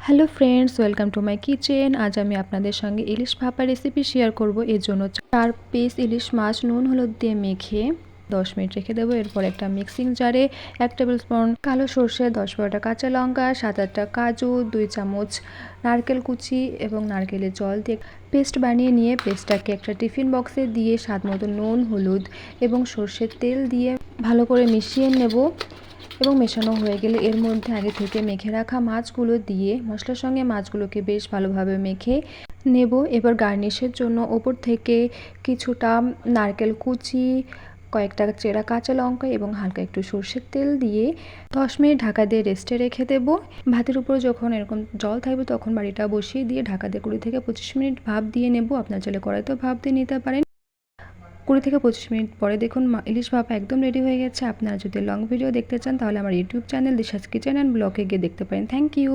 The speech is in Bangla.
Hello friends, welcome to my kitchen. আজ আমি আপনাদের সঙ্গে ইলিশ ভাপা রেসিপি শেয়ার করব। এর জন্য 4 পিস ইলিশ মাছ নুন হলুদ দিয়ে মেখে 10 মিনিট রেখে দেবো। এরপর একটা মিক্সিং জারে 1 টেবিল স্পুন কালো সর্ষে, 10-12টা কাঁচা লঙ্কা, 7-8টা কাজু, 2 চামচ নারকেল কুচি এবং নারকেলের জল দিয়ে পেস্ট বানিয়ে নিয়ে পেস্টটাকে একটা টিফিন বক্সে দিয়ে স্বাদ মতো নুন হলুদ এবং সর্ষের তেল দিয়ে ভালো করে মিশিয়ে নেব। এবং মেশানো হয়ে গেলে এর মধ্যে আগে থেকে মেখে রাখা মাছগুলো দিয়ে মশলার সঙ্গে মাছগুলোকে বেশ ভালোভাবে মেখে নেব। এবার গার্নিশের জন্য ওপর থেকে কিছুটা নারকেল কুচি, কয়েকটা চেরা কাঁচা লঙ্কা এবং হালকা একটু সর্ষের তেল দিয়ে 10 মিনিট ঢাকা দিয়ে রেস্টে রেখে দেব। ভাতের উপর যখন এরকম জল থাকবে তখন বাড়িটা বসিয়ে দিয়ে ঢাকা দিয়ে 20 থেকে 25 মিনিট ভাপ দিয়ে নেব। আপনার চাইলে কড়াইতেও ভাপ দিয়ে নিতে পারেন। 20 থেকে 25 মিনিট পরে দেখুন ইলিশ ভাপা একদম রেডি হয়ে গেছে। আপনারা যদি লং ভিডিও দেখতে চান তাহলে আমার YouTube channel Disha's kitchen and ব্লগে গিয়ে দেখতে পারেন। Thank you.